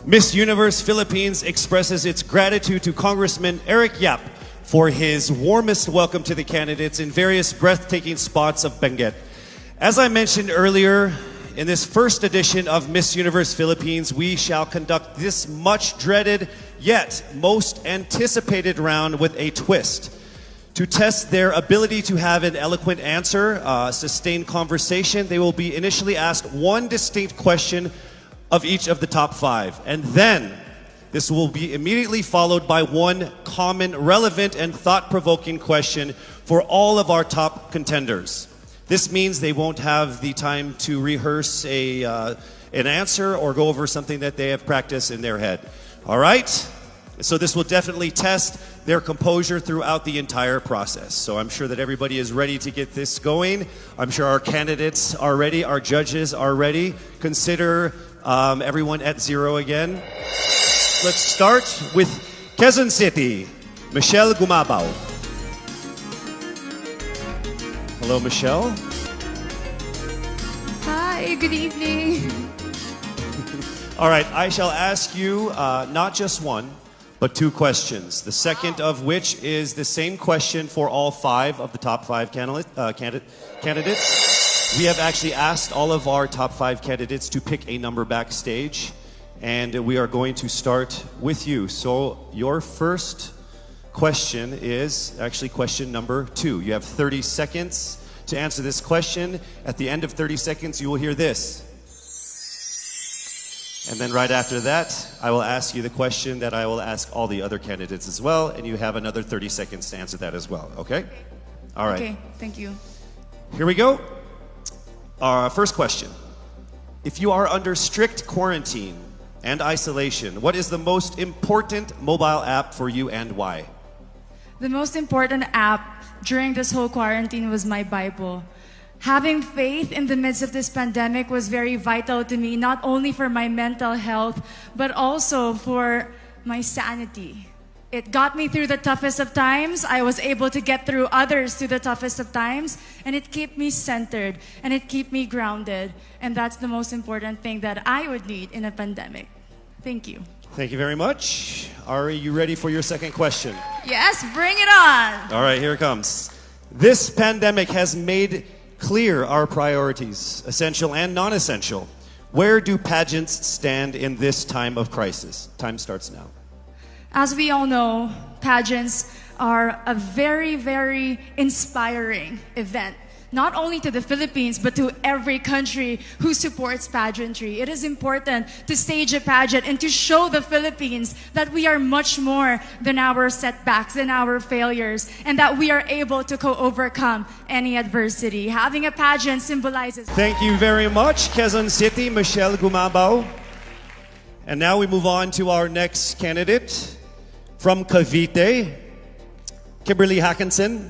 Miss Universe Philippines expresses its gratitude to Congressman Eric Yap for his warmest welcome to the candidates in various breathtaking spots of Benguet. As I mentioned earlier, in this first edition of Miss Universe Philippines, we shall conduct this much dreaded yet most anticipated round with a twist. To test their ability to have an eloquent answer, sustained conversation, they will be initially asked one distinct question of each of the top five. And then, this will be immediately followed by one common, relevant, and thought-provoking question for all of our top contenders. This means they won't have the time to rehearse an answer or go over something that they have practiced in their head. All right? So this will definitely test their composure throughout the entire process. So I'm sure that everybody is ready to get this going. I'm sure our candidates are ready, our judges are ready. Consider everyone at zero again. Let's start with Quezon City, Michelle Gumabao. Hello, Michelle. Hi, good evening. All right, I shall ask you not just one, but two questions. The second of which is the same question for all five of the top five candidates. We have actually asked all of our top five candidates to pick a number backstage, and we are going to start with you. So your first question is actually question number 2. You have 30 seconds to answer this question. At the end of 30 seconds, you will hear this. And then right after that, I will ask you the question that I will ask all the other candidates as well, and you have another 30 seconds to answer that as well, okay? All right. Okay, thank you. Here we go. Our first question. If you are under strict quarantine and isolation, what is the most important mobile app for you and why? The most important app during this whole quarantine was my Bible. Having faith in the midst of this pandemic was very vital to me, not only for my mental health, but also for my sanity. It got me through the toughest of times. I was able to get through others through the toughest of times, and it kept me centered, and it kept me grounded. And that's the most important thing that I would need in a pandemic. Thank you. Thank you very much. Are you ready for your second question? Yes, bring it on. All right, here it comes. This pandemic has made clear our priorities, essential and non-essential. Where do pageants stand in this time of crisis? Time starts now. As we all know, pageants are a very, very inspiring event, not only to the Philippines, but to every country who supports pageantry. It is important to stage a pageant and to show the Philippines that we are much more than our setbacks, than our failures, and that we are able to overcome any adversity. Having a pageant symbolizes... Thank you very much, Quezon City, Michelle Gumabao. And now we move on to our next candidate. From Cavite, Kimberly Hackinson,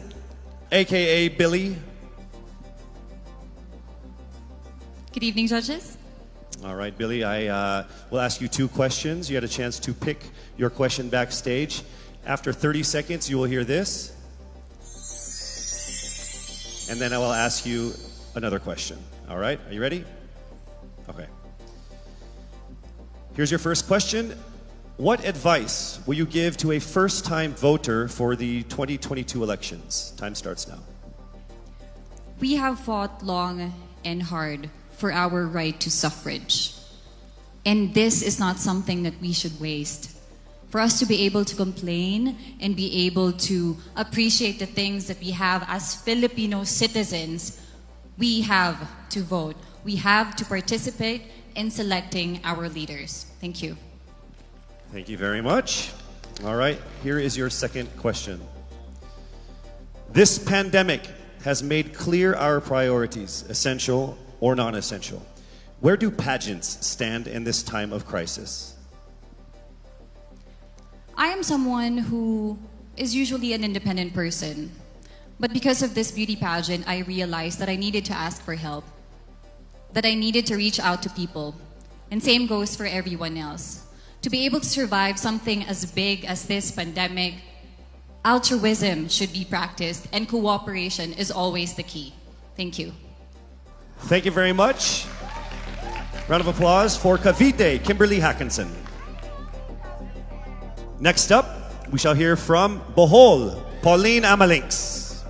aka Billy. Good evening, judges. All right, Billy, I will ask you two questions. You had a chance to pick your question backstage. After 30 seconds, you will hear this. And then I will ask you another question. All right, are you ready? Okay. Here's your first question. What advice will you give to a first-time voter for the 2022 elections? Time starts now. We have fought long and hard for our right to suffrage. And this is not something that we should waste. For us to be able to complain and be able to appreciate the things that we have as Filipino citizens, we have to vote. We have to participate in selecting our leaders. Thank you. Thank you very much. All right, here is your second question. This pandemic has made clear our priorities, essential or non-essential. Where do pageants stand in this time of crisis? I am someone who is usually an independent person. But because of this beauty pageant, I realized that I needed to ask for help, that I needed to reach out to people. And same goes for everyone else. To be able to survive something as big as this pandemic, altruism should be practiced and cooperation is always the key. Thank you. Thank you very much. Round of applause for Cavite, Kimberly Hackinson. Next up, we shall hear from Bohol, Pauline Amalinks.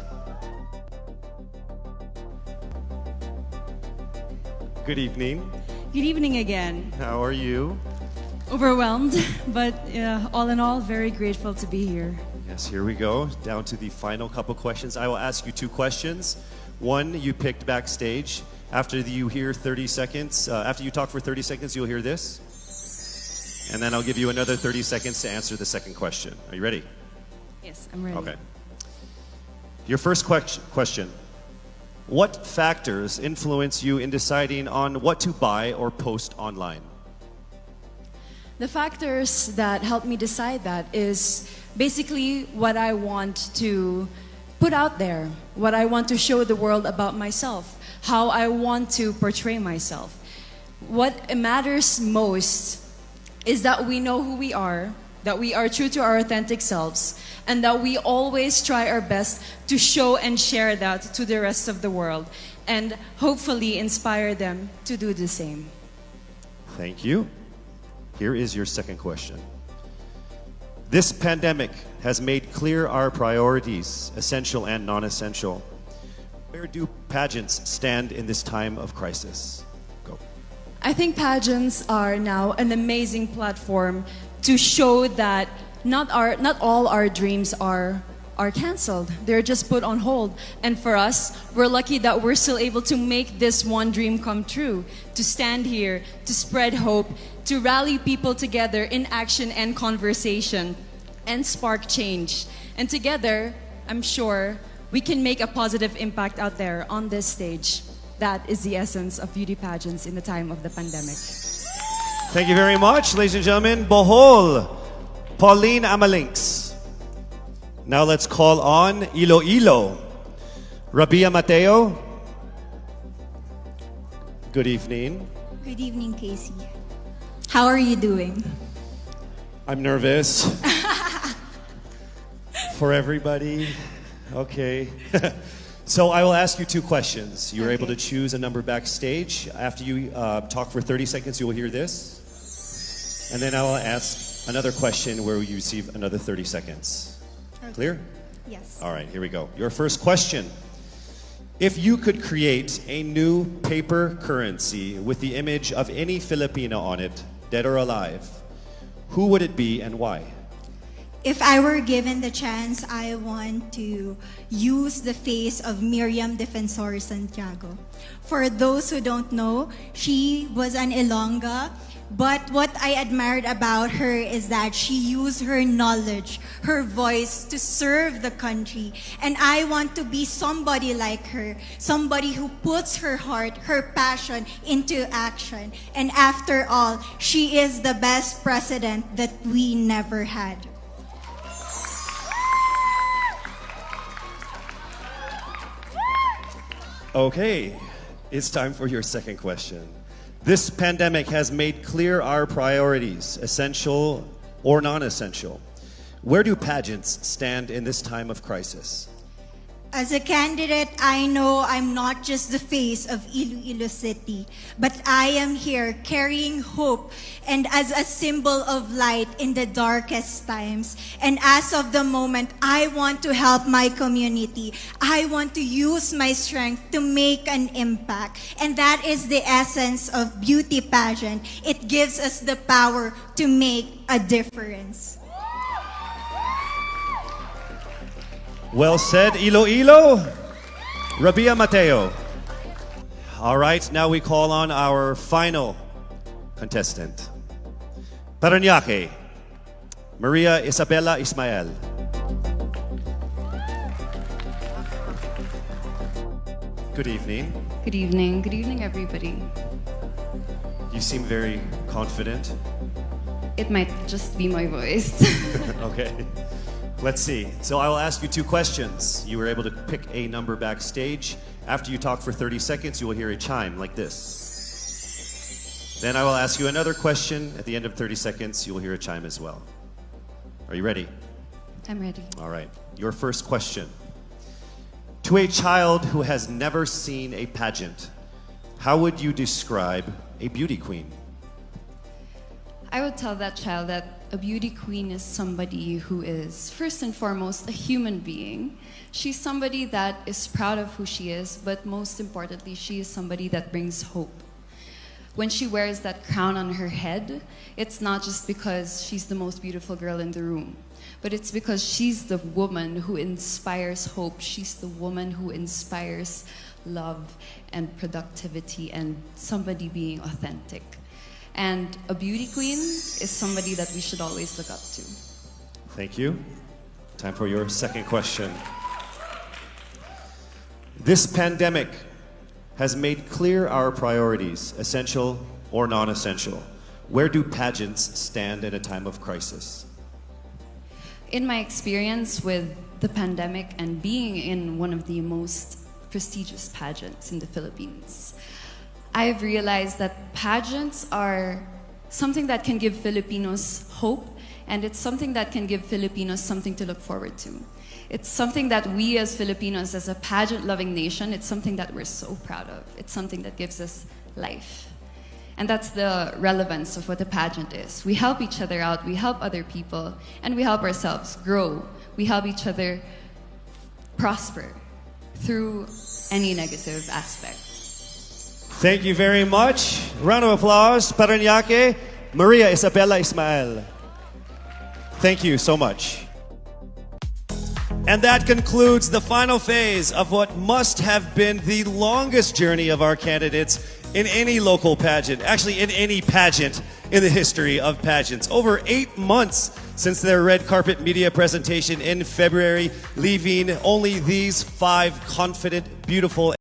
Good evening. Good evening again. How are you? Overwhelmed, but all in all, very grateful to be here. Yes, here we go. Down to the final couple questions. I will ask you two questions. One, you picked backstage. After you hear 30 seconds, after you talk for 30 seconds, you'll hear this. And then I'll give you another 30 seconds to answer the second question. Are you ready? Yes, I'm ready. Okay. Your first question. What factors influence you in deciding on what to buy or post online? The factors that help me decide that is basically what I want to put out there, what I want to show the world about myself, how I want to portray myself. What matters most is that we know who we are, that we are true to our authentic selves, and that we always try our best to show and share that to the rest of the world, and hopefully inspire them to do the same. Thank you. Here is your second question. This pandemic has made clear our priorities, essential and non-essential. Where do pageants stand in this time of crisis? Go. I think pageants are now an amazing platform to show that not all our dreams are canceled. They're just put on hold. And for us, we're lucky that we're still able to make this one dream come true, to stand here, to spread hope, to rally people together in action and conversation, and spark change. And together, I'm sure, we can make a positive impact out there on this stage. That is the essence of beauty pageants in the time of the pandemic. Thank you very much, ladies and gentlemen. Bohol, Pauline Amalinks. Now let's call on Iloilo, Rabia Mateo. Good evening. Good evening, Casey. How are you doing? I'm nervous. For everybody. Okay. So I will ask you two questions. You're able to choose a number backstage. After you talk for 30 seconds, you will hear this. And then I will ask another question where you receive another 30 seconds. Okay. Clear? Yes. All right, here we go. Your first question. If you could create a new paper currency with the image of any Filipino on it, dead or alive, who would it be and why? If I were given the chance, I want to use the face of Miriam Defensor Santiago. For those who don't know, she was an Ilongga, but what I admired about her is that she used her knowledge, her voice to serve the country. And I want to be somebody like her, somebody who puts her heart, her passion into action. And after all, she is the best president that we never had. Okay, it's time for your second question. This pandemic has made clear our priorities, essential or non-essential. Where do pageants stand in this time of crisis? As a candidate, I know I'm not just the face of Iloilo City, but I am here carrying hope and as a symbol of light in the darkest times. And as of the moment, I want to help my community. I want to use my strength to make an impact. And that is the essence of beauty pageant. It gives us the power to make a difference. Well said, Iloilo. Rabia Mateo. All right, now we call on our final contestant. Parañaque, Maria Isabella Ismael. Good evening. Good evening. Good evening, everybody. You seem very confident. It might just be my voice. Okay. Let's see. So I will ask you two questions. You were able to pick a number backstage. After you talk for 30 seconds, you will hear a chime like this. Then I will ask you another question. At the end of 30 seconds, you will hear a chime as well. Are you ready? I'm ready. All right. Your first question. To a child who has never seen a pageant, how would you describe a beauty queen? I would tell that child that a beauty queen is somebody who is, first and foremost, a human being. She's somebody that is proud of who she is, but most importantly, she is somebody that brings hope. When she wears that crown on her head, it's not just because she's the most beautiful girl in the room, but it's because she's the woman who inspires hope. She's the woman who inspires love and productivity and somebody being authentic. And a beauty queen is somebody that we should always look up to. Thank you. Time for your second question. This pandemic has made clear our priorities, essential or non-essential. Where do pageants stand in a time of crisis? In my experience with the pandemic and being in one of the most prestigious pageants in the Philippines, I've realized that pageants are something that can give Filipinos hope, and it's something that can give Filipinos something to look forward to. It's something that we as Filipinos, as a pageant-loving nation, it's something that we're so proud of. It's something that gives us life. And that's the relevance of what a pageant is. We help each other out, we help other people, and we help ourselves grow. We help each other prosper through any negative aspect. Thank you very much. Round of applause, Parañaque, Maria Isabella Ismael. Thank you so much. And that concludes the final phase of what must have been the longest journey of our candidates in any local pageant, actually in any pageant in the history of pageants. Over 8 months since their red carpet media presentation in February, leaving only these 5 confident, beautiful,